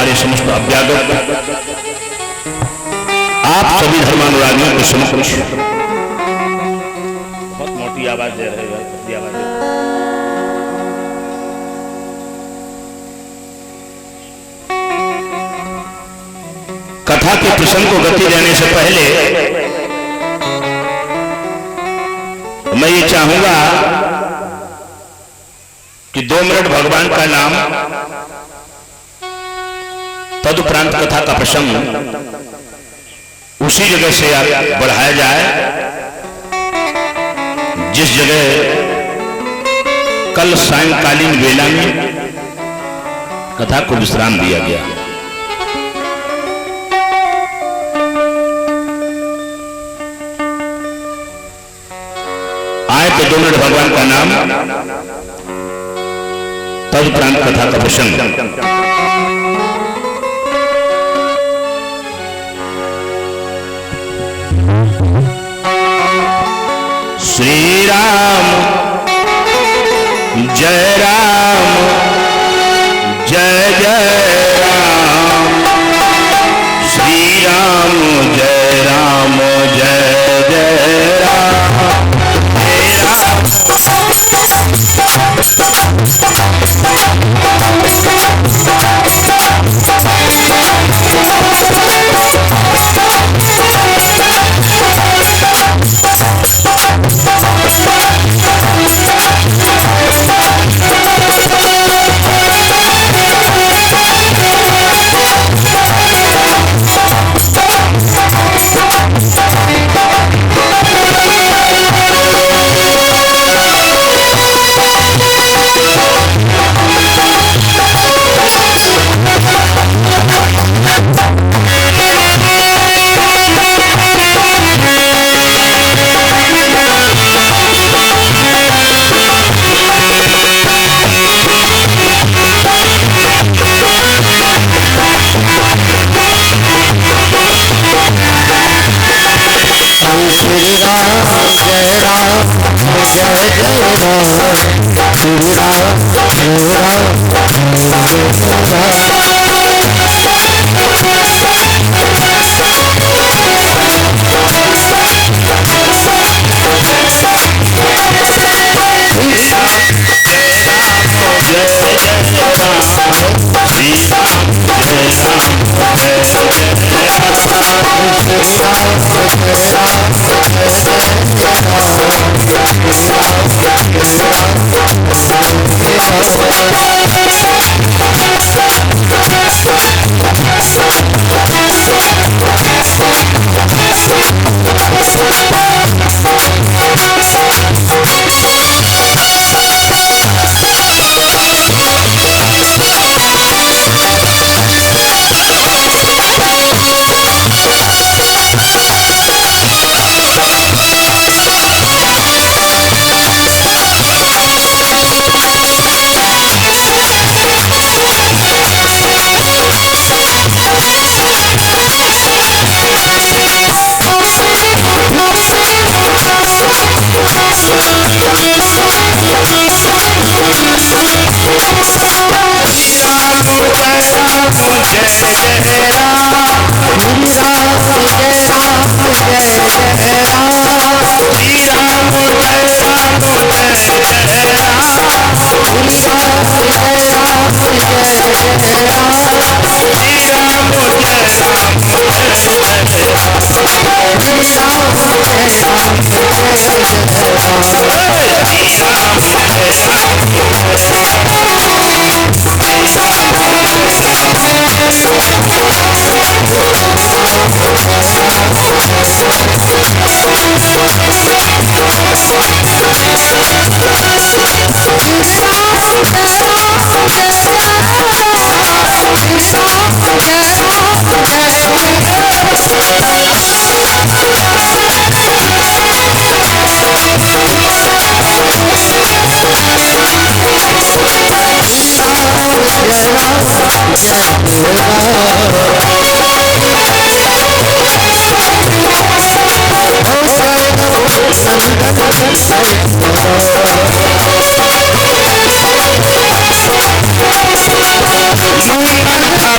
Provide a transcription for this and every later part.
हमारे समस्त अभ्यागत आप सभी धर्मानुरागियों के समक्ष बहुत मोटी आवाज दे रहे हैं। कथा के प्रसंग को गति देने से पहले मैं ये चाहूंगा कि 2 मिनट भगवान का नाम, तदुपरांत कथा का प्रसंग उसी जगह से बढ़ाया जाए जिस जगह कल सायंकालीन वेला में कथा को विश्राम दिया गया। आए तो 2 मिनट भगवान का नाम, तदुपरांत कथा का प्रसंग। श्री राम जय राम जय जय राम, श्री राम जय राम जय जय राम,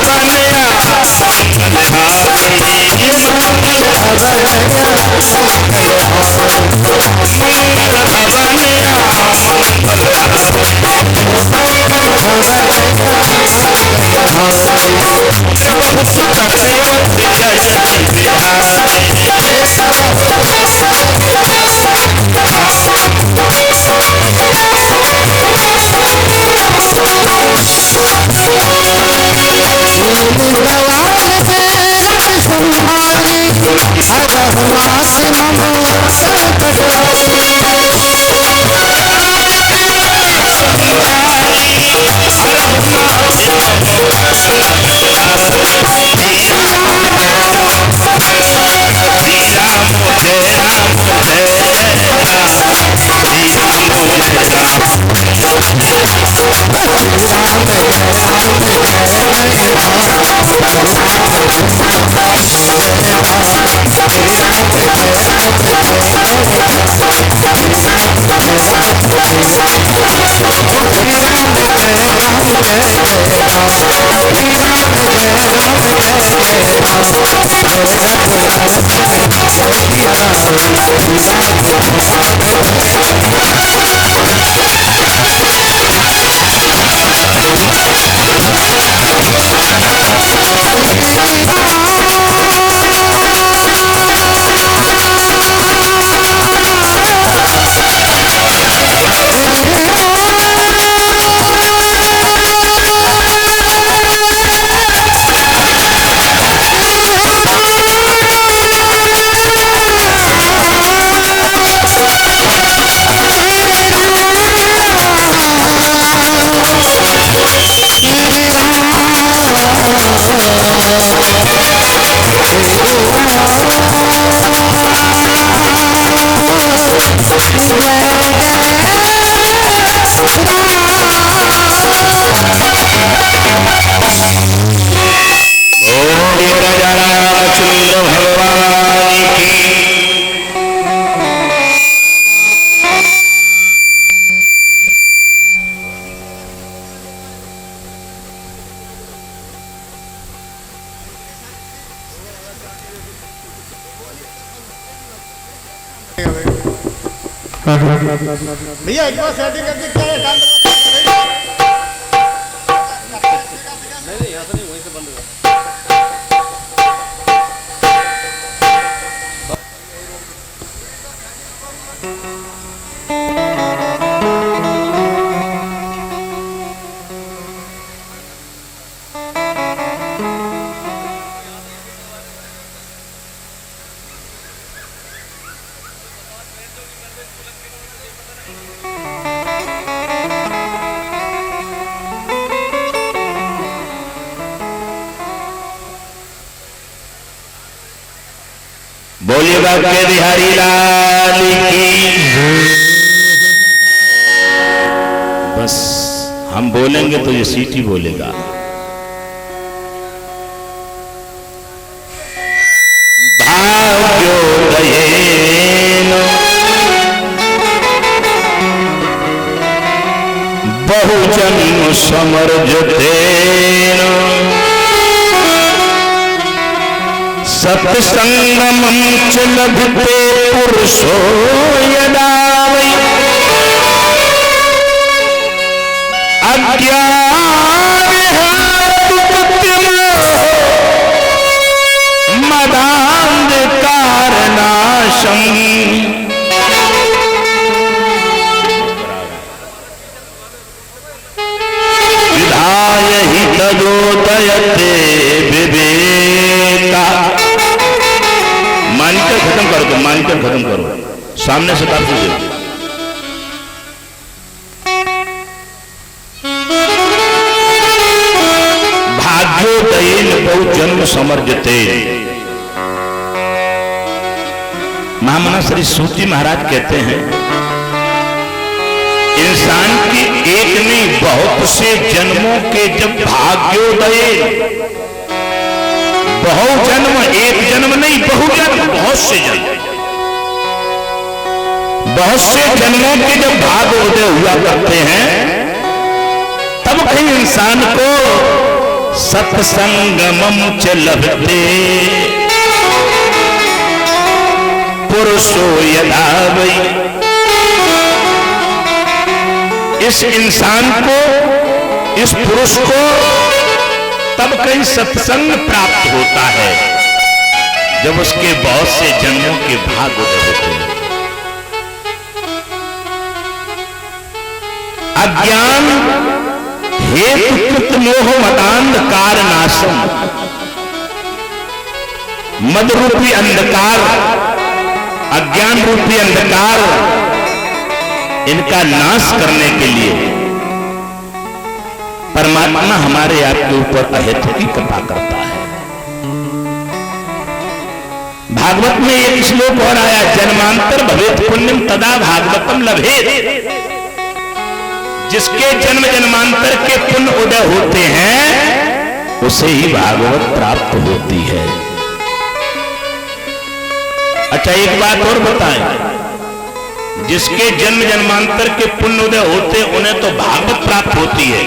बने भैया एक बार सेटिंग करके क्या है काम नहीं यहाँ तो नहीं वहीं से बंद हुआ बोलिए बाबा बिहारी लाल की। बस हम बोलेंगे तो ये सीटी बोलेगा। भाग्योदयेन बहुजन्म समर्जतेन सत्संगमं च लभते पुरुषो यदा वै अज्ञानहेतुकृत्यमो मदान्धकारनाशम् विधाय हि तदोदयते विवेका। मानकर खत्म करो तो मानकर खत्म करो, सामने से काट दीजिए। भाग्योदयेन बहुजन्म समर्जते। महामना श्री सूची महाराज कहते हैं इंसान की एक नहीं बहुत से जन्मों के जब भाग्योदय, बहुजन्म एक जन्म नहीं बहुजन्म बहुत से जन्म, बहुत से जन्मों के जब भाग उदय हुआ करते हैं तब कहीं इंसान को सत्संगमं च लभते पुरुषो यदा वै। इस इंसान को, इस पुरुष को तब कहीं सत्संग प्राप्त होता है जब उसके बहुत से जन्मों के भाग उदय होते हैं। अज्ञान हेतु कृत मोह मदांधकार नाशम, मद रूपी अंधकार, अज्ञान रूपी अंधकार, इनका नाश करने के लिए परमात्मा हमारे आपके ऊपर अहेतु की कृपा करता है। भागवत में एक श्लोक और आया, जन्मांतर भवेत पुण्यम तदा भागवतम लभेत। जिसके जन्म जन्मांतर के पुण्य उदय होते हैं उसे ही भागवत प्राप्त होती है। अच्छा एक बात और बताएं, जिसके जन्म जन्मांतर के पुण्य उदय होते हैं उन्हें तो भागवत प्राप्त होती है,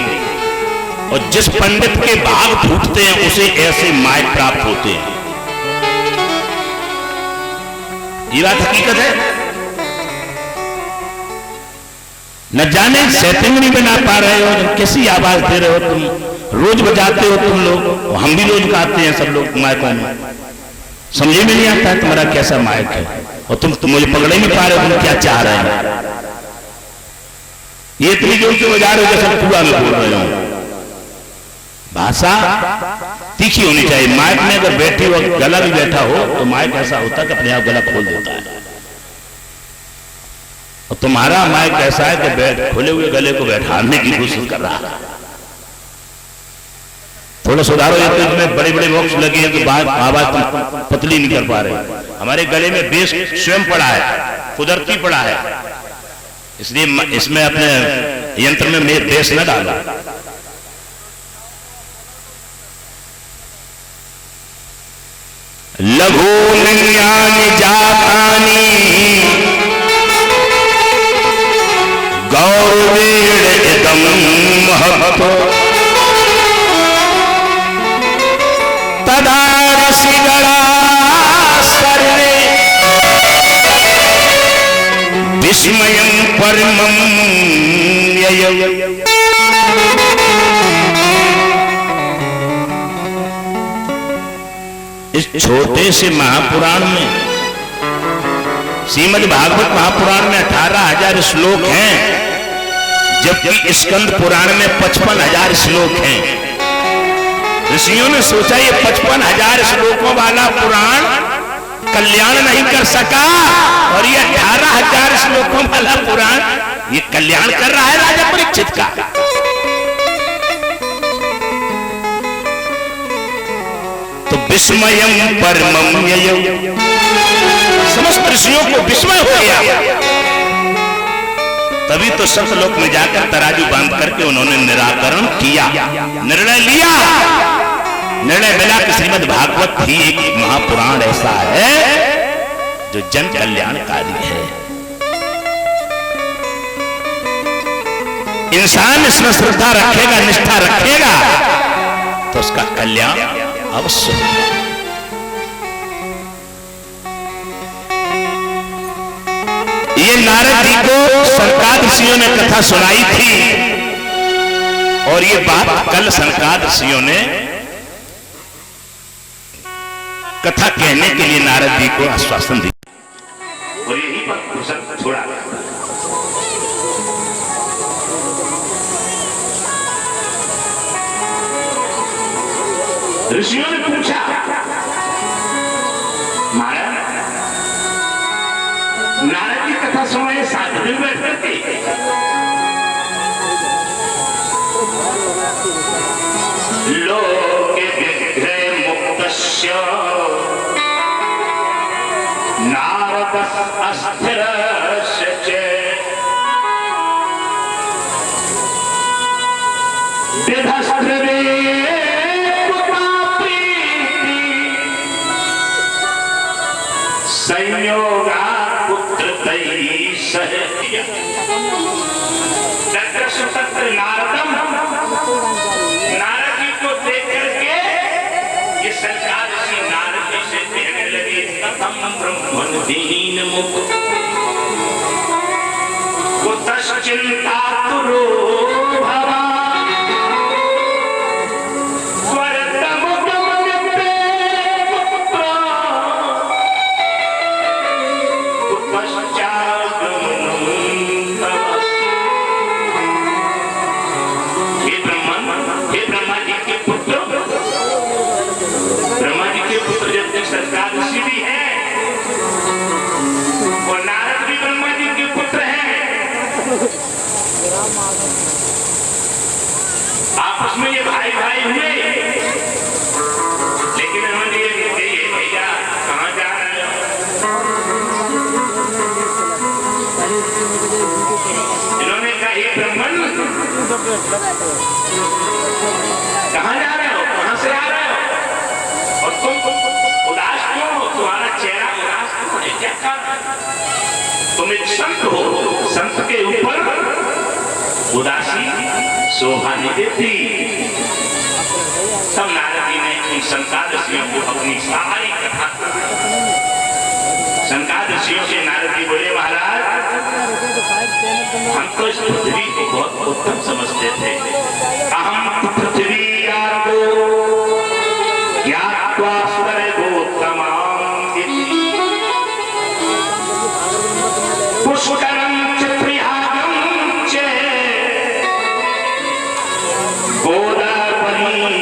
और जिस पंडित के भाग फूटते हैं उसे ऐसे माय प्राप्त होते हैं। ये बात हकीकत है। न जाने सेटिंग नहीं बना पा रहे हो, कैसी आवाज दे रहे हो तुम, रोज बजाते हो तुम लोग, हम भी रोज गाते हैं सब लोग माइकों में, समझे में नहीं आता तुम्हारा कैसा माइक है, और तुम मुझे पकड़ ही नहीं पा रहे हो, तुम क्या चाह रहे हैं। ये इतनी जोर से बजा रहे हो जैसे कुआ में बोल रहे हो। भाषा तीखी होनी चाहिए। माइक में अगर बैठी हो, गला भी बैठा हो, तो माइक ऐसा होता है कि अपने आप गला खोल देता है, और तुम्हारा माइक ऐसा है कि खोले हुए गले को बैठाने की कोशिश कर रहा है। थोड़ा सुधारो, ये तो इसमें बड़े बड़े बॉक्स लगे हैं तो आवाज पतली नहीं कर पा रहे। हमारे गले में बेस स्वयं पड़ा है, कुदरती पड़ा है, इसलिए इसमें अपने यंत्र में बेस न डाला। लघु निन्यानि जातानि गौरवेण इदं महत्, तदा ऋषिगणा सर्वे विस्मयं परमं ययौ। इस छोटे से महापुराण में, श्रीमद् भागवत महापुराण में 18,000 श्लोक हैं, जबकि स्कंद पुराण में 55,000 श्लोक हैं। ऋषियों ने सोचा ये 55,000 श्लोकों वाला पुराण कल्याण नहीं कर सका, और ये 18,000 श्लोकों वाला पुराण ये कल्याण कर रहा है राजा परीक्षित का। तो विस्मयं परमं ययौ, समस्त ऋषियों को विस्मय हो गया। तभी तो सत्यलोक में जाकर तराजू बांध करके उन्होंने निराकरण किया, निर्णय लिया। निर्णय मिला कि श्रीमद् भागवत ही एक महापुराण ऐसा है जो जन कल्याणकारी है। इंसान इसमें श्रद्धा रखेगा, निष्ठा रखेगा, तो उसका कल्याण अवश्य होगा। ये नारद जी को सनकाद ऋषियों ने कथा सुनाई थी, और ये बात कल सनकाद ऋषियों ने कथा कहने के लिए नारद जी को आश्वासन दिया, और यही बात छोड़ा। ऋषियों ने पूछा, महाराज नारद जी कथा सुनाए साधु में बैठ करके, लोके विग्रह मुक्तस्य नारद अस्थिरस्य च विधस्त्रवे संयोगा पुत्र तई सह नारदम, नारद जी को देख करके ये सरकार ऋषि नारद जी से कहने लगे, कथम ब्रह्मन् दीन मुक्त कुतश् चिंतातुरो भवा वर कहाँ जा रहे हो, कहाँ से आ रहे हो, और तुम उदास क्यों हो, तुम्हारा चेहरा उदास क्यों है, क्या कारण? तुम एक संत हो, संत के ऊपर उदासी शोभा नहीं देती। तब नारद जी ने उन संतादर्शियों को अपनी सारी कथा, संतादर्शियों से नारद जी बोले, महाराज हम तो इस पृथ्वी को बहुत उत्तम समझते थे। अहम पृथ्वी यादो ज्ञात्वा स्वर्गोत्तमां इति पुष्करं च प्रियागं च गोदावरीं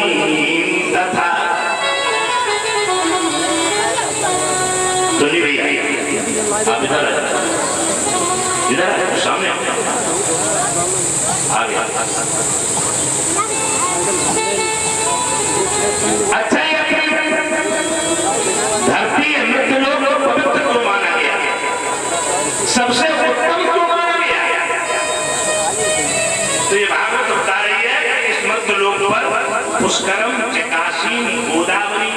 तथा। सुनिए भैया, आप इधर इधर सामने आ गया। अच्छा, ये धरती मृत लोग पवित्र क्यों माना गया, सबसे उत्तम क्यों माना गया? तो ये भागवत बता रही है कि इस मृत लोक पर पुष्करम काशी गोदावरी,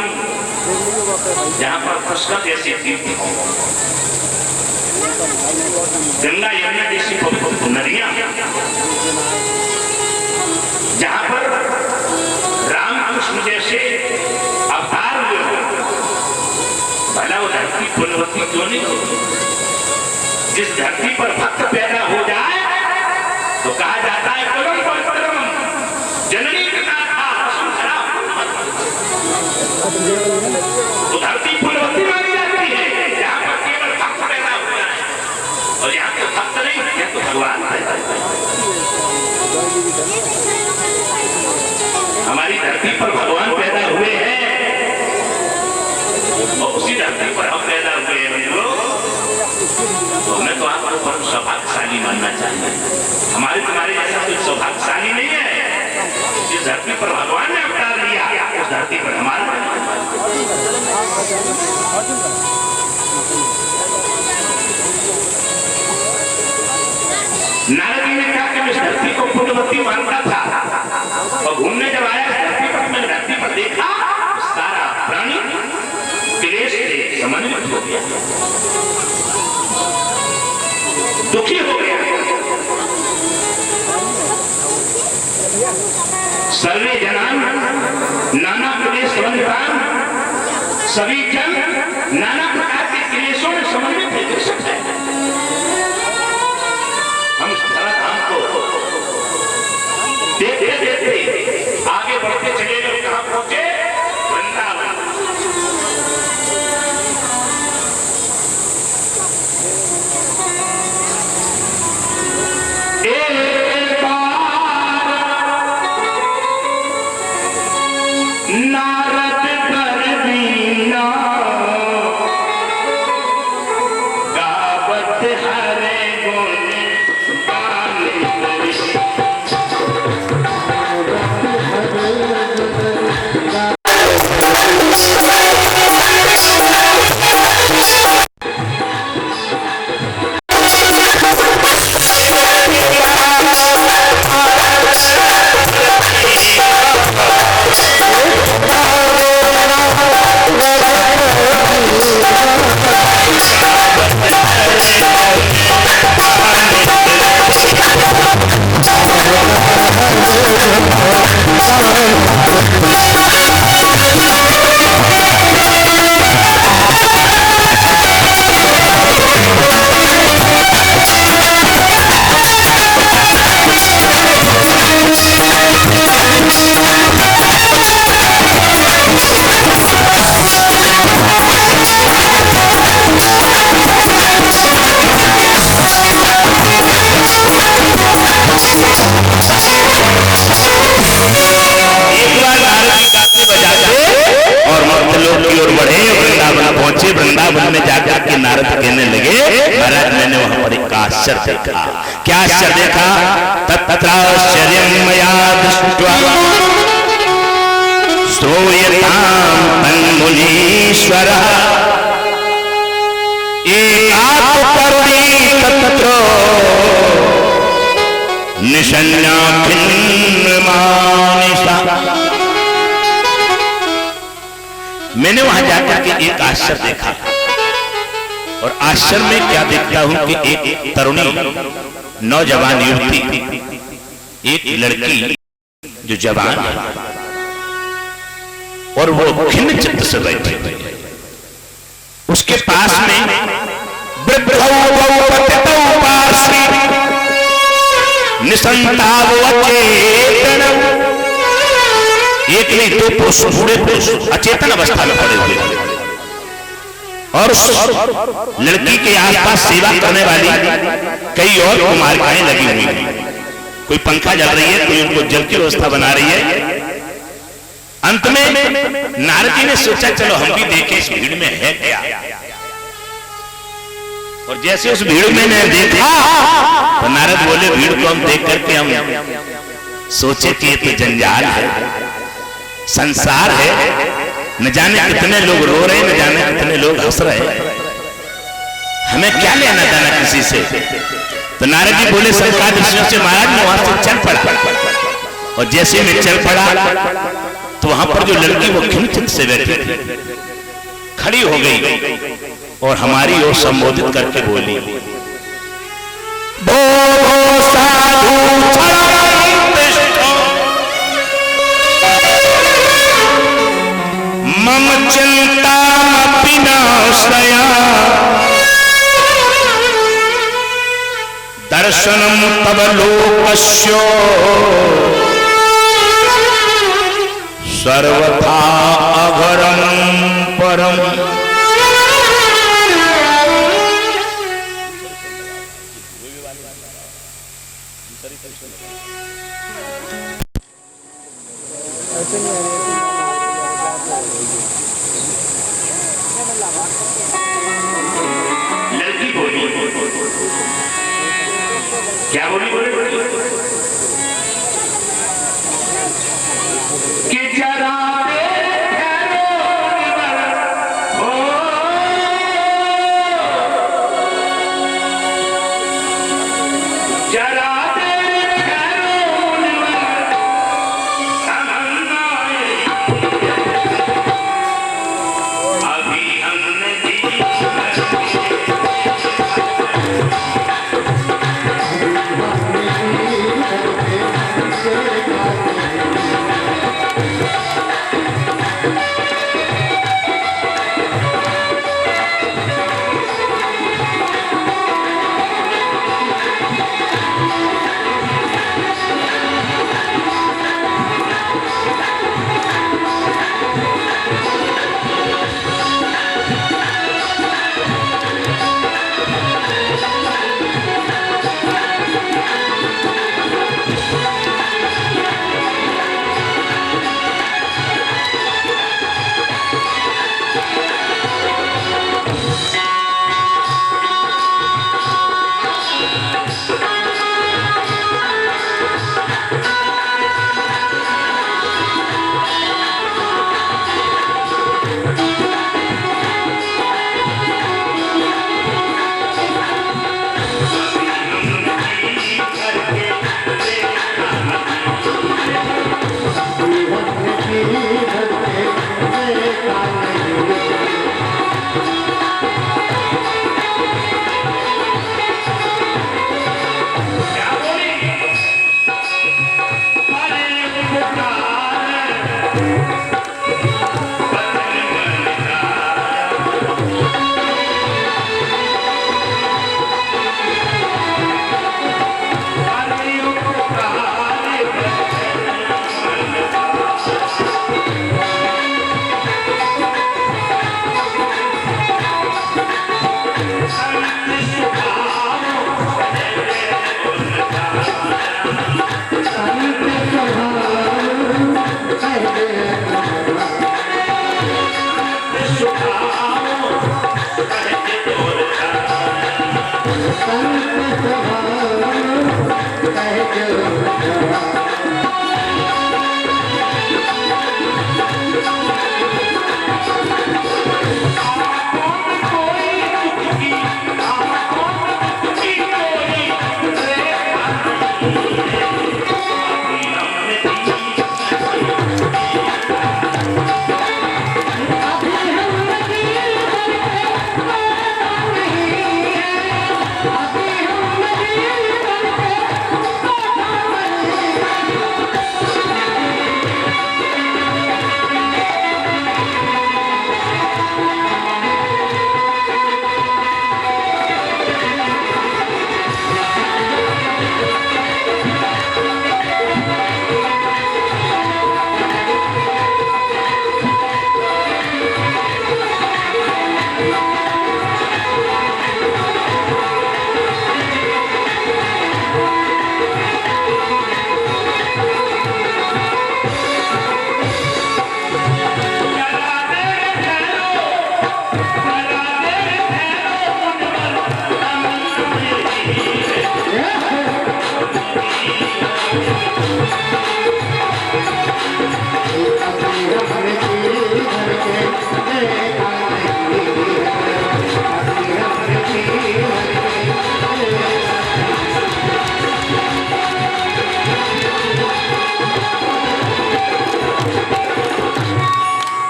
जहां पर पुष्कर जैसी तीर्थ हो, गंगा यमुना जैसी पवित्र नदियां, जहां पर रामकृष्ण जैसे अवतार हुए हो, भला वो धरती पुण्यवती क्यों नहीं हो? जिस धरती पर भक्त पैदा हो जाए तो कहा जाता है परम पवित्रम जननी पिता था वसुंधरा। वो धरती पुण्यवती मानी जाती है जहां पर केवल भक्त पैदा हुआ है, और यहाँ तो भक्त नहीं, यह तो भगवान है। हमारी धरती पर भगवान पैदा हुए हैं, और उसी धरती पर हम पैदा हुए हैं लोग, तो हमें तो आपको परम सौभाग्यशाली मानना चाहिए। हमारे तुम्हारे जैसा कोई सौभाग्यशाली नहीं है। जिस धरती पर भगवान ने अवतार लिया, उस धरती पर हमारा नारद जी ने कहा कि मैं इस धरती को पुण्यवती मानता था, और घूमने जब आया इस धरती पर, मैंने धरती पर देखा सारा प्राणी क्लेश से समन्वित हो गया, दुखी हो गया। सर्वे जनान नाना क्लेश समन्वितान, सभी जन नाना प्रकार के क्लेशों में समन्वित है। हम धराधाम को देखते देखते आगे बढ़ते चले गए, कहां पहुंचे? वृंदावन। नारद कर दीना गावत हरे गुण गाने वृंदावन में जाकर के नारद कहने लगे, महाराज मैंने वहां पर एक आश्चर्य देखा। क्या आश्चर्य देखा? तत्राश्चर्यं मया दृष्ट्वा श्रूयतां तन्मुनीश्वरः एकात्मकर्णी तत्र निशन्या खिन्नमानिशा। मैंने वहां जाकर के एक आश्चर्य देखा, और आश्चर्य में क्या देखता हूं कि एक तरुणी नौजवान युवती, एक लड़की जो जवान है, और वो खिन्न चित्त से बैठी हुई है। उसके पास में एक नहीं दो पुरुष, बूढ़े पुरुष अचेतन अवस्था में पड़े हुए, और लड़की के आसपास सेवा करने वाली कई और कुमारिकाएं लगी हुई हैं। कोई पंखा जल रही है, कोई उनको जल की व्यवस्था बना रही है। अंत में नारद जी ने सोचा चलो हम भी देखें इस भीड़ में है क्या। और जैसे उस भीड़ में ने देखा तो नारद बोले भीड़ को हम देख करके हम सोचे कि ये तो जंजाल है, संसार है, न जाने कितने लोग रो रहे, न जाने कितने लोग हंस रहे, हमें क्या लेना देना किसी से। तो नारद जी बोले संकाद ऋषियों से महाराज मैं वहां से चल पड़ा, और जैसे मैं चल पड़ा तो वहां पर जो लड़की वो खिन्न से बैठी थी, खड़ी हो गई और हमारी ओर संबोधित करके बोली, साधु मम चिंता विनाशया दर्शनम तव लोकस्य सर्वथा अघरम परम। लड़की बोली, क्या बोली? कि जरा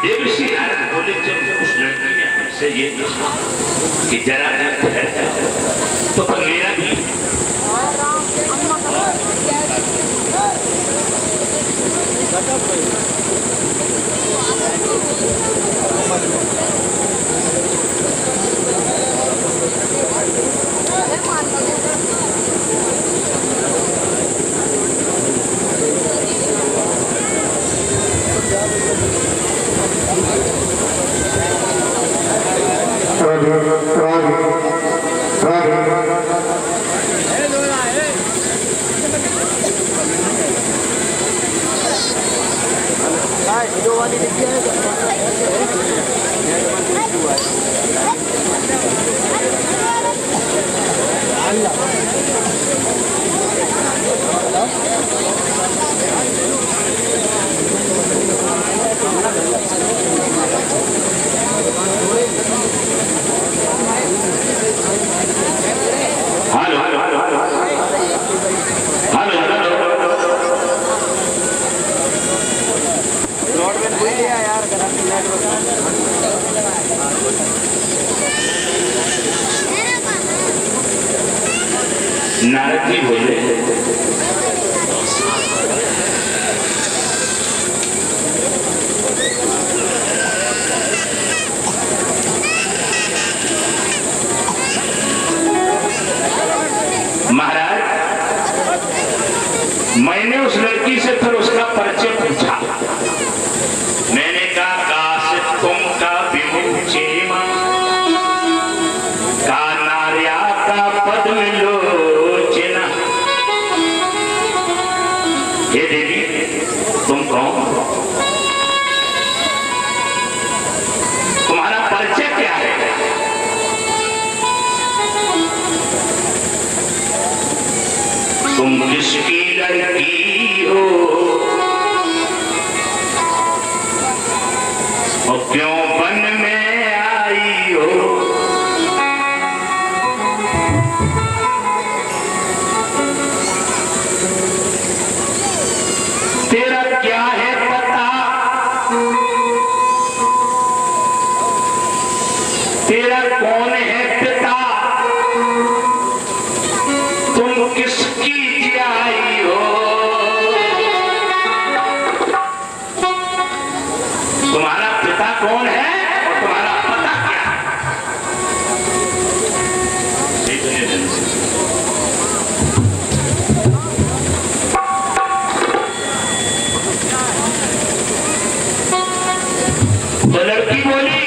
देवऋषि नारद बोले, जब उस लड़की ने हमसे ये कहा कि जरा ठहर जाओ, तो पर मेरा भी नारद जी बोले, महाराज मैंने उस लड़की से फिर उसका परिचय पूछा। मैंने कहा, काश तुम का विमुचे का नार्या का पद मिलो। हे देवी, तुम कौन? तुम्हारा परिचय क्या है? तुम किसकी लड़की हो और क्यों वन में आई हो? तेरा क्या है पता? तेरा कौन है पिता? तुम किसकी जियाई हो? तुम्हारा पिता कौन है और तुम्हारा पता क्या है? तो लड़की बोली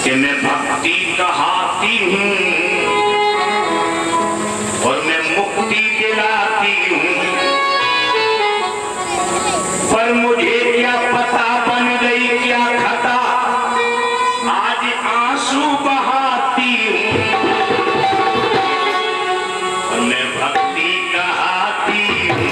कि मैं भक्ति कहाती हूँ और मैं मुक्ति दिलाती हूँ, पर मुझे क्या पता बन गई क्या खता, आज आंसू बहाती हूँ और मैं भक्ति कहाती हूँ।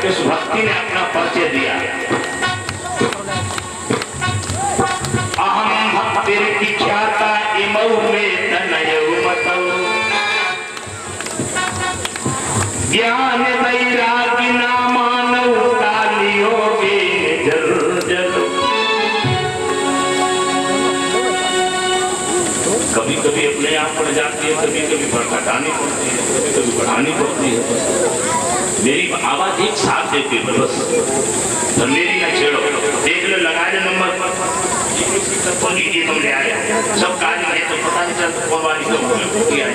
इस भक्ति ने अपना परिचय दिया। अहम भक्तिर्विख्याता इमौ में तनयौ मतौ, ज्ञान वैराग्य नामानौ कालियोगे जल जल। कभी कभी अपने आप बढ़ जाती है, कभी कभी घटानी पड़ती है, कभी कभी बढ़ानी पड़ती है। मेरी आवाज एक साथ देती है बस, तो मेरी ना छेड़ो, देख लो, लगा दे नंबर पर लीजिए, तुम ले आए सब काज नहीं तो पता नहीं चलता कौन वाली कब किया है।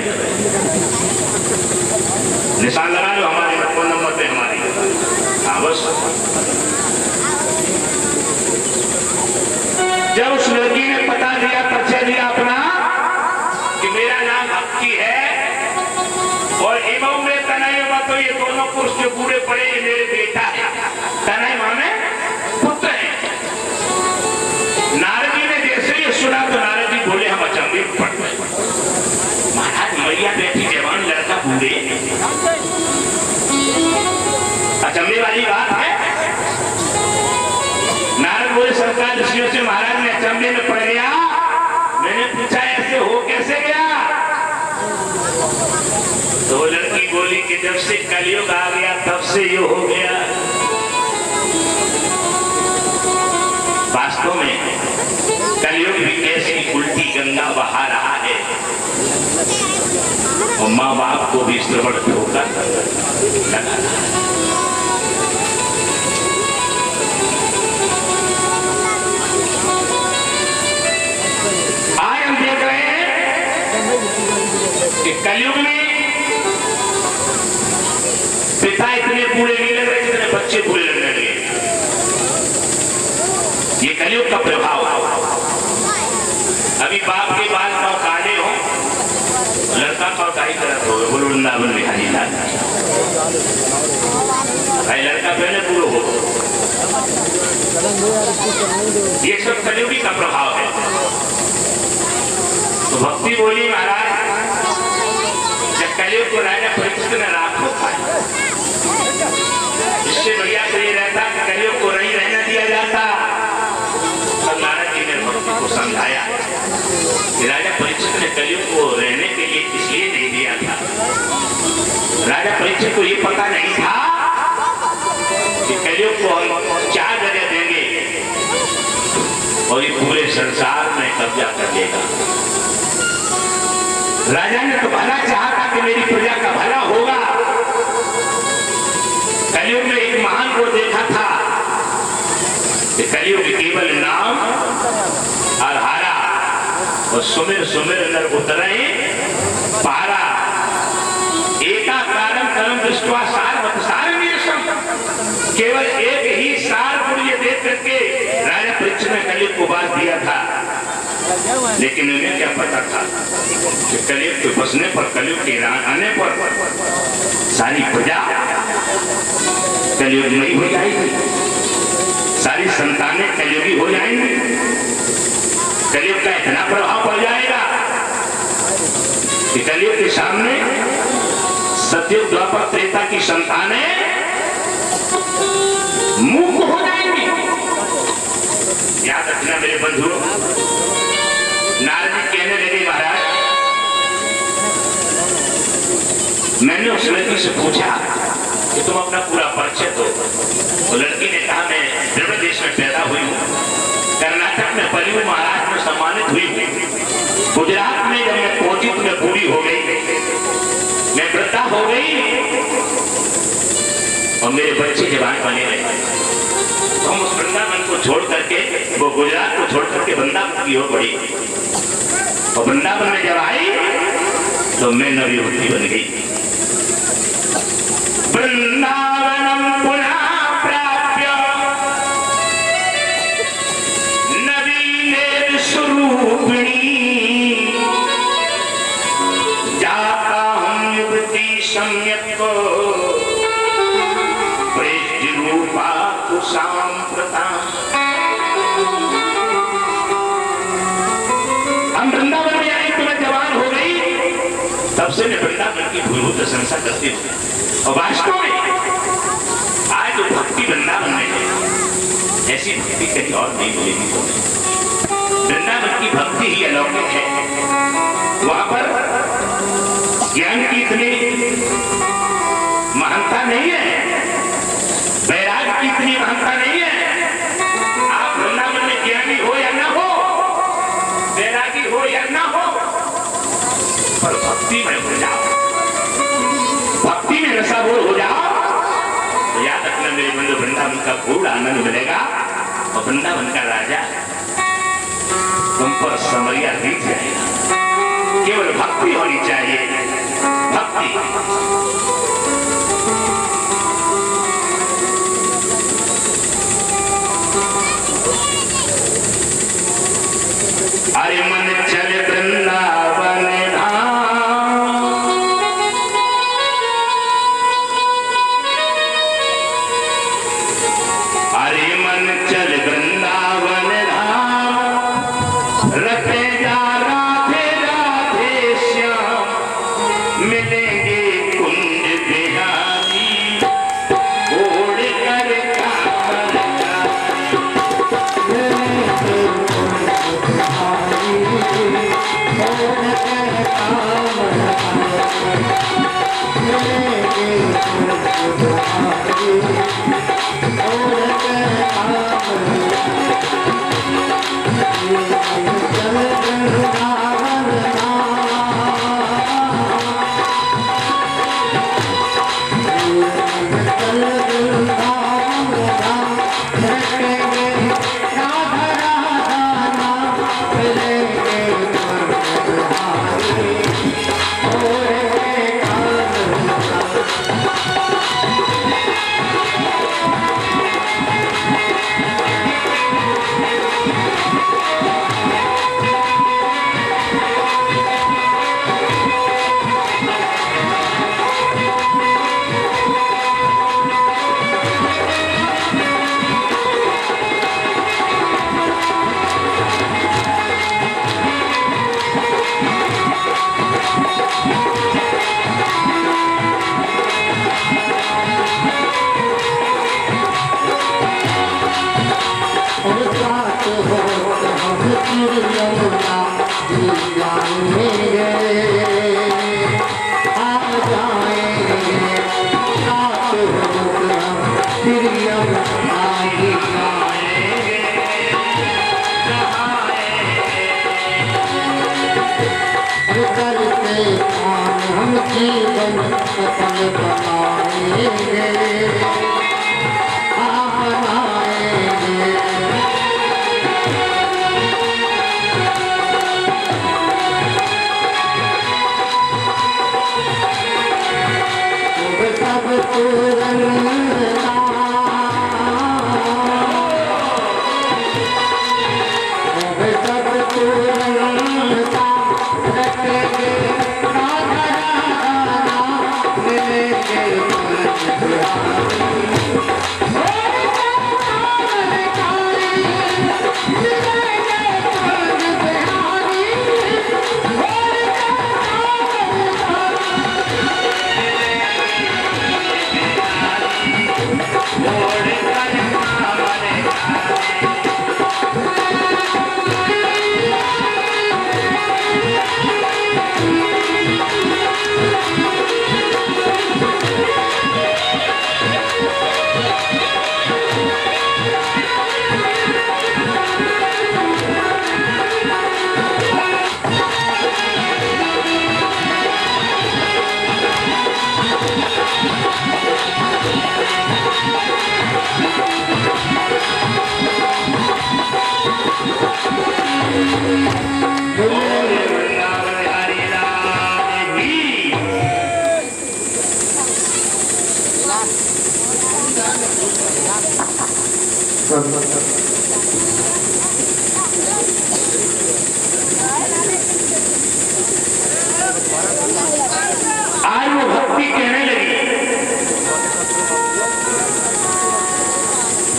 निशान लगा लो हमारे फोन नंबर पे हमारी। हाँ बस, जब उस लड़की ने पता दिया, परिचय दिया अपना कि मेरा नाम भक्ति ये दोनों पुरुष जो बूढ़े पड़े ये मेरे बेटा है, तनय माने पुत्र है। नारद जी ने जैसे ये सुना तो नारद जी बोले हम अचंभे में पड़ गए। महाराज मैया बैठी जवान लड़का बूढ़े, अचंभे वाली बात है। नारद बोले सरकार ऋषियों से महाराज ने अचंभे में पड़ गया। मैंने पूछा ऐसे हो कैसे गया? तो लड़की बोली कि जब से कलयुग आ गया तब से ये हो गया। वास्तव में कलयुग भी कैसी उल्टी गंगा बहा रहा है और माँ बाप को भी श्रवण धोखा लगा। आज हम देख रहे हैं कि कलयुग में पिता इतने पूरे नहीं लग रहे जितने बच्चे पूरे लगने लगे। ये कलयुग का प्रभाव। अभी बाप के बाल पाँव काले हो, लड़का पाँव काई तरह हो, बोलो वृंदावन दिखाई लाल भाई लड़का पहले पूरा हो। ये सब कलयुगी का प्रभाव है। तो भक्ति बोली महाराज जब कलयुग को राजा परीक्षित ने राखो खाए, इससे बढ़िया तो ये रहता कि कलयुग को नहीं रहने दिया जाता। तब नारद जी ने भक्ति को समझाया कि राजा परीक्षित ने कलयुग को रहने के लिए इसलिए नहीं दिया था। राजा परीक्षित को ये पता नहीं था कि कलयुग को हम 4 जगह देंगे और ये पूरे संसार में कब्जा कर लेगा। राजा ने तो भला चाहा था कि मेरी प्रजा का भला होगा। कलयुग में एक महान को देखा था कि कलयुग केवल नाम और हारा और सुमिर सुमिर नर उतरे पारा एका कारण कर्म दृष्टवा सार सार निरसम। केवल एक ही सार गुण ये देख करके राजा परीक्षित ने कलयुग को बात दिया था। लेकिन उन्हें क्या पता था कि कलयुग के बसने पर, कलयुग के आने पर सारी प्रजा कलयुग में हो जाएगी, सारी संतानें कलयुगी हो जाएंगी। कलयुग का इतना प्रभाव पड़ जाएगा कि कलयुग के सामने सतयुग द्वापर त्रेता की संतानें मूक हो जाएंगी। याद रखना मेरे बंधुओं। नारद जी कहने लगे महाराज मैंने उस लड़की से पूछा कि तुम अपना पूरा परिचय दो। तो लड़की ने कहा मैं द्रविड़ देश में पैदा हुई हूँ, कर्नाटक में पली हूँ, महाराष्ट्र में सम्मानित हुई हूँ, गुजरात में जब मैं पहुंची तो मैं बूढ़ी हो गई, मैं वृद्धा हो गई और मेरे बच्चे जवान बने रहे। हम उस वृंदावन को छोड़ करके, वो गुजरात को छोड़ करके वृंदावन की ओर बढ़ी और वृंदावन में जब आई तो मैं नवयुवती बन गई। वृंदावनम पुनः प्राप्य नवीने स्वरूपिणी जाता हम युवती सम्यक प्रेज्य रूपा कुसाम्प्रता। हम वृंदावन में आई तो मैं जवान हो गई, तब से मैं वृंदावन की भूमि प्रशंसा करती हूँ। और वास्तव में आज जो भक्ति वृंदावन में है ऐसी भक्ति कहीं और नहीं मिलेगी। वृंदावन की भक्ति ही अलौकिक है। वहां पर ज्ञान की इतनी महानता नहीं है, वैराग्य की इतनी महानता नहीं है। आप वृंदावन में ज्ञानी हो या ना हो, वैरागी हो या ना हो, पर भक्ति में हो जाओ, भक्ति में रसाभोर हो जाओ तो याद रखना मेरे बंधु वृंदावन का पूर्ण आनंद मिलेगा और वृंदावन का राजा तुम पर समरिया बीत जाएगा। केवल भक्ति होनी चाहिए, भक्ति। अरे मन चल वृंदावन धाम मिलेंगे कुंज बिहारी ओढ़ कर कांवर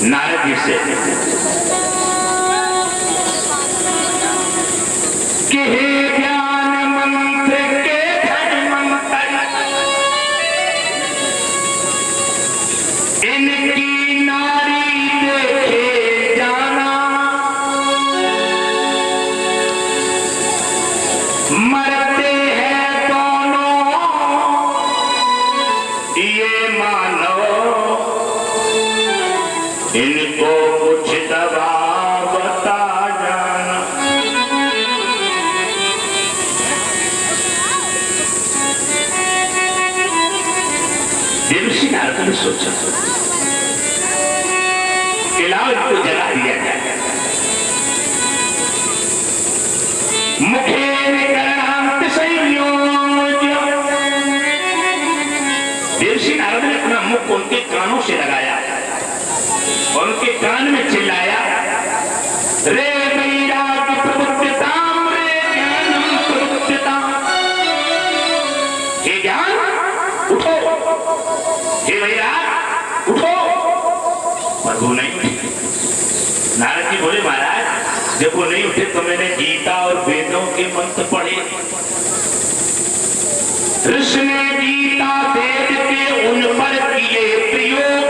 नारद जी से कि हे ज्ञान मंत्र के धन मंत्र इनकी नारी देखे जाना मरते हैं दोनों ये मानो इनको कुछ दवा बता जाना। देवर्षि नारद ने सोचा कि लाओ इनको जला दिया जाए। मुखेन करणांत संयोज्य देवर्षि नारद ने अपना मुख उनके कानों से लगाया और उनके कान में चिल्लाया, रे वैराग्य प्रबुद्धताम रे ज्ञानम प्रबुद्धताम। हे ज्ञान उठो, हे वैराग उठो। पर वो नहीं उठे। नारद जी बोले महाराज जब वो नहीं उठे तो मैंने गीता और वेदों के मंत्र पढ़े, कृष्ण ने गीता वेद के उन पर किए प्रयोग,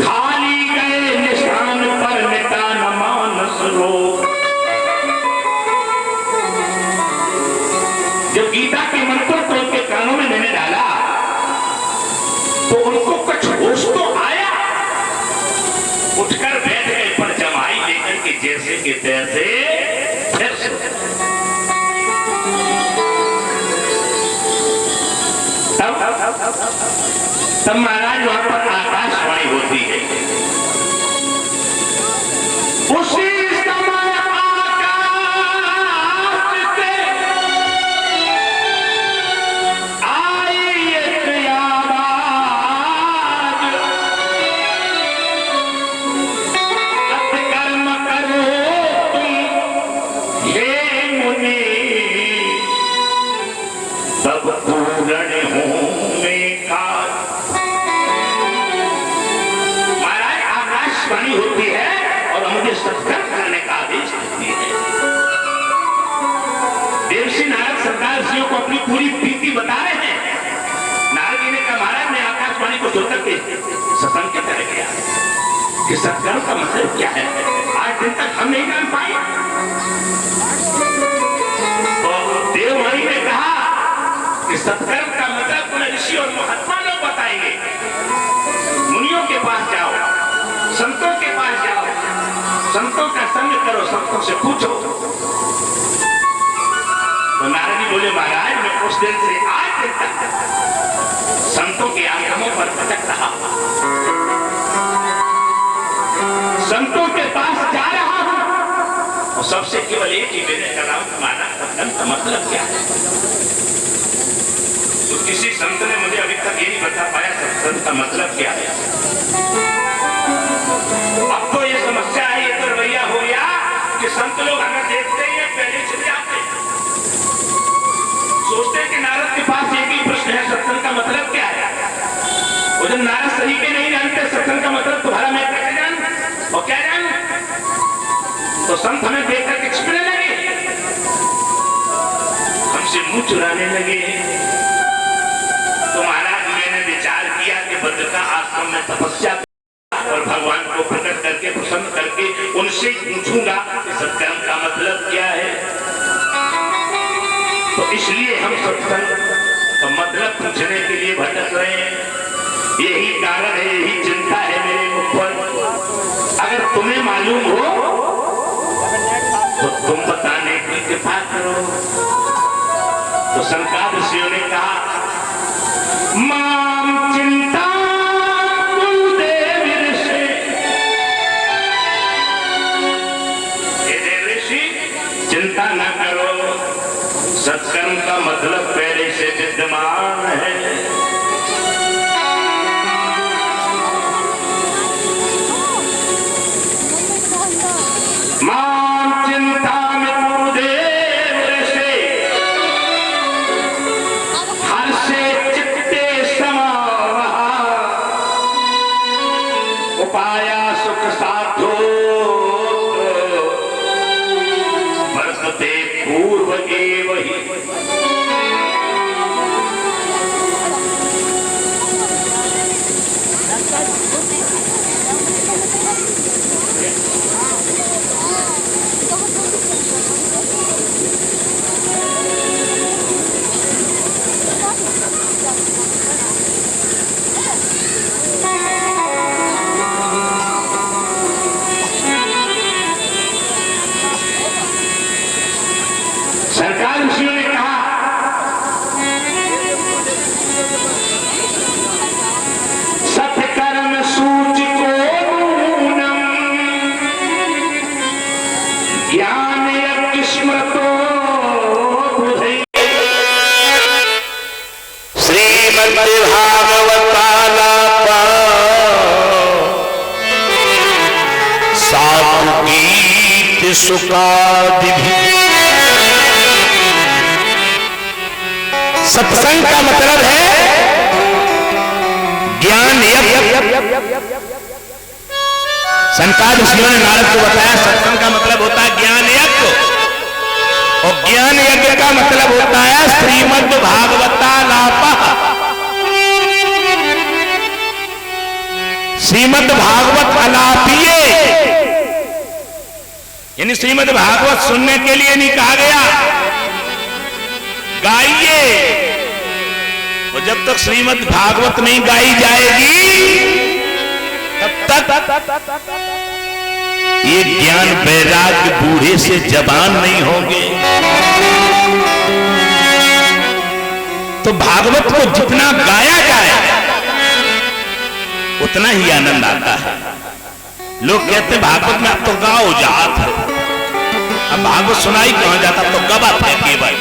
खाली गए निशान पर मिटा न मानस रोग। जब गीता के मंत्र को उनके कानों में मैंने डाला तो उनको कुछ होश तो आया, उठकर बैठ गए पर जमाई लेकर के जैसे के तैसे फिर तब महाराज वहां पर आकाशवाणी होती है। उसी समय आकाश से आई एक आवाज, सत्कर्म करो तुम हे मुनि, तब पूर्ण हो। होती है और मुझे सत्कर्म करने का आदेश देती है। देवसी नारद सरकार जी को अपनी पूरी प्रीति बता रहे हैं। नारद जी ने कहा महाराज मैं आकाशवाणी को सुनकर के सत्संग के तरह गया कि सत्कर्म का मतलब क्या है, आज दिन तक हम नहीं जान पाए। तो देवमणि ने कहा कि सत्कर्म का मतलब तुम्हें ऋषि और महात्मा लोग बताएंगे। मुनियों के पास जाओ, संतों के पास जाओ, संतों का संग करो, संतों से पूछो। तो नारद जी बोले महाराज मैं उस दिन से आज दिन तक संतों के आश्रमों पर भटक रहा, संतों के पास जा रहा हूं और सबसे केवल एक ही मैंने कर रहा हूं तुम्हारा सत्संग का मतलब क्या है। तो किसी संत ने मुझे अभी तक ये नहीं बता पाया सत्संग का मतलब क्या है। अब तो ये समस्या है, ये तो रवैया हो गया कि संत लोग हमें देखते ही पहले चले जाते, सोचते हैं कि नारद के पास एक ही प्रश्न है सत्संग का मतलब क्या है। वो जब नारद सही के नहीं जानते सत्संग का मतलब तुम्हारा मैं कैसे जानूं और क्या जानूं, तो संत हमें देखकर के छिपने लगे, हमसे मुंह चुराने लगे। तो महाराज मैंने विचार किया कि बद्रिका आश्रम में तपस्या और भगवान को प्रकट करके प्रसन्न करके उनसे पूछूंगा कि सत्कर्म का मतलब क्या है। तो इसलिए हम सत्संग का मतलब पूछने के लिए भटक रहे हैं। यही कारण है, यही चिंता है मेरे मुख पर। अगर तुम्हें मालूम हो तो तुम बताने की कृपा करो। तो संकार ऋषियों ने कहा माम चिंता चिंता न करो, सत्कर्म का मतलब पहले से विद्यमान है। मां चिंता में देव से हर से चित्ते समा उपाया सुख साधो पूर्व एव ही। सरकार ऋषियों ने कहा सत्कर्म सूच को नूनम ज्ञान यज्ञ स्मृतो श्रीमद्भागवतालापा साधु गीत सुकादिभिः। सत्संग का मतलब है ज्ञान यज्ञ। संकार ऋषियों ने नारद को बताया सत्संग का मतलब होता है ज्ञान यज्ञ और ज्ञान यज्ञ का मतलब होता है श्रीमद् भागवतालापः। श्रीमद् भागवत अलापिए, यानी श्रीमद् भागवत सुनने के लिए नहीं कहा गया, गाइए। और जब तक श्रीमद् भागवत नहीं गाई जाएगी तब तक ये ज्ञान वैराग्य बूढ़े से जबान नहीं होंगे। तो भागवत को जितना गाया जाए उतना ही आनंद आता है। लोग कहते भागवत में अब तो गाओ जात है, अब भागवत सुनाई कहां जाता, तो गवा था केवल।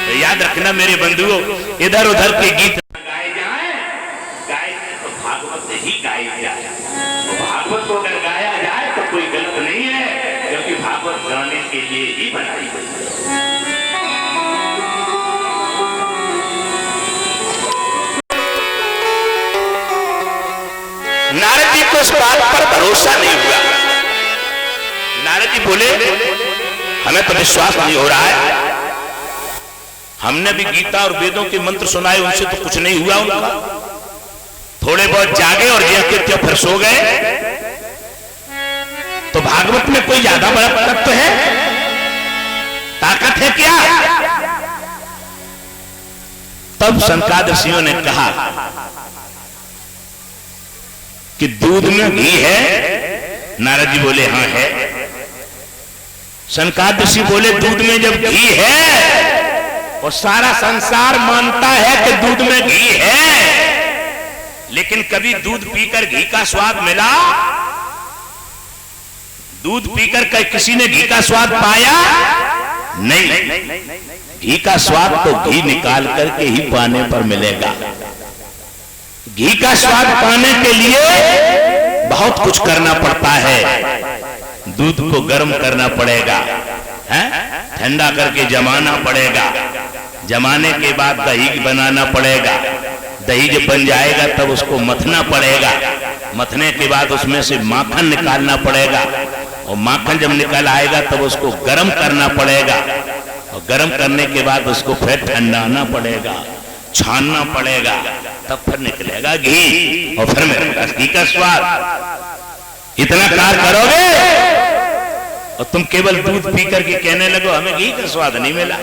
तो याद रखना मेरे बंधुओं, इधर उधर के गीत गाए जाए, गाए तो भागवत ही गाई जाए। तो भागवत को अगर गाया जाए तो कोई गलत नहीं है, क्योंकि भागवत गाने के लिए ही बनाई गई है। नारद जी को इस बात पर भरोसा नहीं हुआ। नारद जी बोले हमें तो विश्वास नहीं हो रहा है, हमने भी गीता और वेदों के मंत्र सुनाए, उनसे तो कुछ नहीं हुआ उनका। थोड़े बहुत जागे और ज्यों फिर सो गए। तो भागवत में कोई ज्यादा बड़ा तत्व है, ताकत है क्या? तब सनकादिकों ने कहा कि दूध में घी है। नारद जी बोले हाँ है। सनकादिक बोले दूध में जब घी है और सारा संसार मानता है कि दूध में घी है, लेकिन कभी दूध पीकर घी का स्वाद मिला? दूध पीकर किसी ने घी का स्वाद पाया? नहीं। घी का स्वाद तो घी निकाल करके ही पाने पर मिलेगा। घी का स्वाद पाने के लिए बहुत कुछ करना पड़ता है। दूध को गर्म करना पड़ेगा, ठंडा करके जमाना पड़ेगा, जमाने के बाद दही बनाना पड़ेगा, दही जब बन जाएगा तब उसको मथना पड़ेगा, मथने के बाद उसमें से माखन निकालना पड़ेगा, और माखन जब निकल आएगा तब उसको गर्म करना पड़ेगा, और गर्म करने के बाद उसको फिर ठंडाना पड़ेगा, छानना पड़ेगा, तब फिर निकलेगा घी, और फिर मेरे पास घी का स्वाद। इतना कार्य करोगे और तुम केवल दूध पी करके कहने लगो हमें घी का स्वाद नहीं मिला।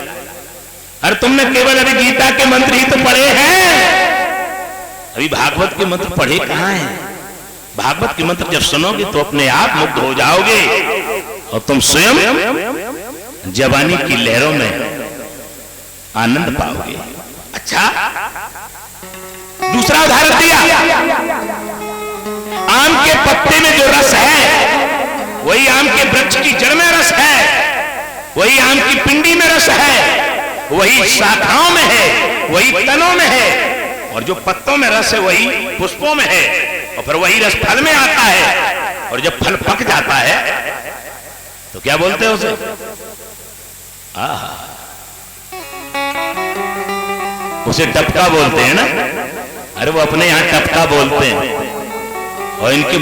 अरे तुमने केवल अभी गीता के मंत्र ही तो पढ़े हैं, अभी भागवत के मंत्र पढ़े कहां हैं? भागवत के मंत्र जब सुनोगे तो अपने आप मुग्ध हो जाओगे और तुम स्वयं जवानी की लहरों में आनंद पाओगे। अच्छा, दूसरा उदाहरण दिया, आम के पत्ते में जो रस है वही आम के वृक्ष की जड़ में रस है, वही आम की पिंडी में रस है, वही शाखाओं में है, वही तनों में है, और जो पत्तों में रस है वही पुष्पों में है, और फिर वही रस फल में आता है। और जब फल पक जाता है तो क्या बोलते हैं उसे? उसे टपका बोलते हैं ना। अरे वो अपने यहां टपका बोलते हैं, और इनके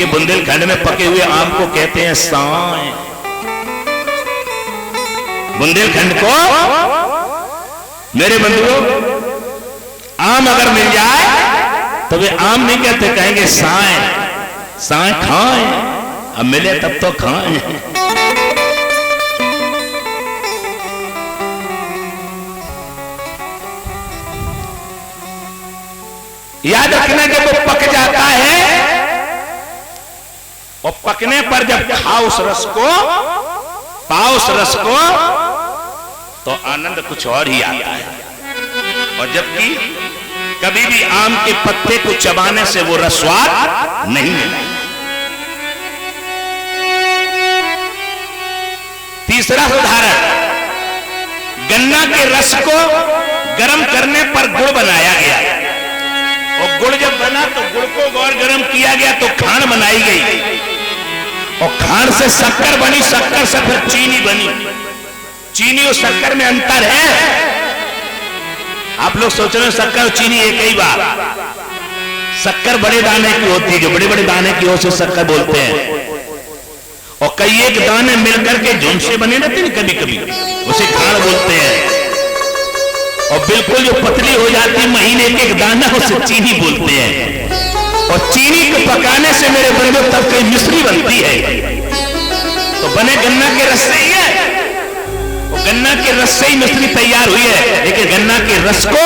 बुंदेलखंड में पके हुए आम को कहते हैं साएं। बुंदेलखंड को मेरे बंधुओं, आम अगर मिल जाए तो वे आम नहीं कहते, कहेंगे साएं। साएं खाएं, अब मिले तब तो खाएं। याद रखना जब वो पक जाता है और पकने पर जब खाओ उस रस को, पाओ उस रस को, तो आनंद कुछ और ही आता है। और जबकि कभी भी आम के पत्ते को चबाने से वो रस स्वाद नहीं मिला। तीसरा उदाहरण, गन्ना के रस को गर्म करने पर गुड़ बनाया गया, और गुड़ जब बना तो गुड़ को और गर्म किया गया तो खांड बनाई गई, और खांड से शक्कर बनी, शक्कर से फिर चीनी बनी। चीनी और शक्कर में अंतर है। आप लोग सोच रहे हो शक्कर और चीनी एक ही बात। शक्कर बड़े दाने की होती है, जो बड़े बड़े दाने की हो से शक्कर बोलते हैं, और कई एक दाने मिलकर के झुंसे बने रहते हैं कभी कभी, उसे खाड़ बोलते हैं। और बिल्कुल जो पतली हो जाती महीने के एक दाना, उसे चीनी बोलते हैं। और चीनी को पकाने से मेरे बंधु तब कई मिश्री बनती है, तो बने गन्ना के रस से ही है। वो गन्ना के रस से ही मिश्री तैयार हुई है, लेकिन गन्ना के रस को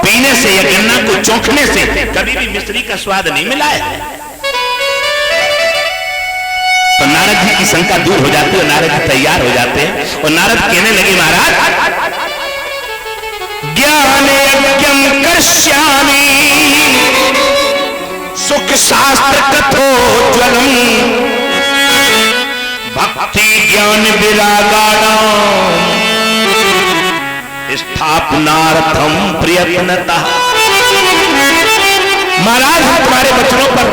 पीने से या गन्ना को चौंकने से कभी भी मिश्री का स्वाद नहीं मिला है। तो नारद जी की शंका दूर हो जाती है, नारद जी तैयार हो जाते हैं और नारद कहने लगे, महाराज ज्ञान यज्ञम कर्ष्यामि सुख शास्त्र कथोज्वलम भक्ति ज्ञान विरागाणाम स्थापनार्थम प्रयत्नतः। महाराज हम तुम्हारे वचनों पर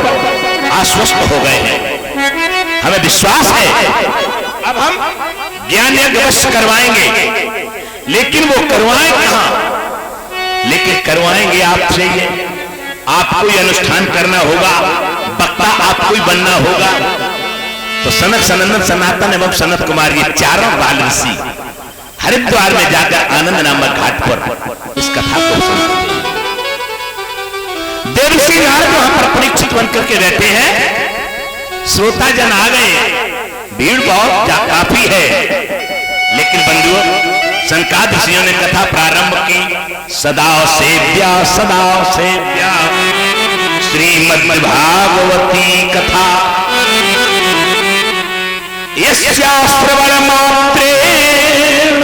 आश्वस्त हो गए हैं, हमें विश्वास है। अब हम ज्ञान यज्ञ अवश्य करवाएंगे, लेकिन वो करवाएं कहां? लेकिन करवाएंगे आपसे, ये आपको ही अनुष्ठान करना होगा, वक्ता आपको ही बनना होगा। तो सनक सनंदन सनातन एवं सनत कुमार ये चारों बाल ऋषि हरिद्वार में जाकर आनंद नामक घाट पर इस कथा को सुनते हैं। देवर्षि नारद वहां पर परीक्षित बनकर के बैठे हैं। श्रोता जन आ गए, भीड़ बहुत काफी है, लेकिन बंधुओं सनकादिक ऋषियों ने कथा प्रारंभ की। सदा सेव्या श्रीमद् भागवती कथा यस्या श्रवण मात्रेण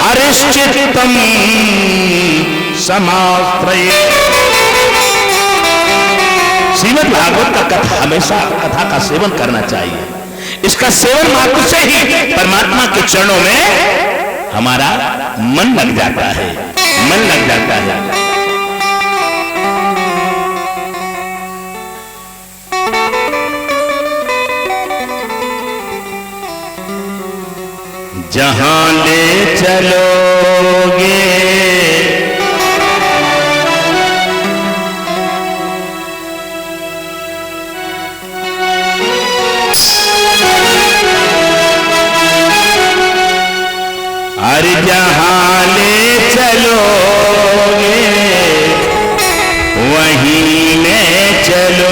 हरिश्चित्तम समाश्रयेत्। श्रीमद् भागवत का कथा हमेशा कथा का सेवन करना चाहिए। इसका सेवन मात्र से ही परमात्मा के चरणों में हमारा मन लग जाता है, मन लग जाता है। जहां ले चलोगे अरे जहां ले चलोगे वहीं में चलो।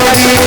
वही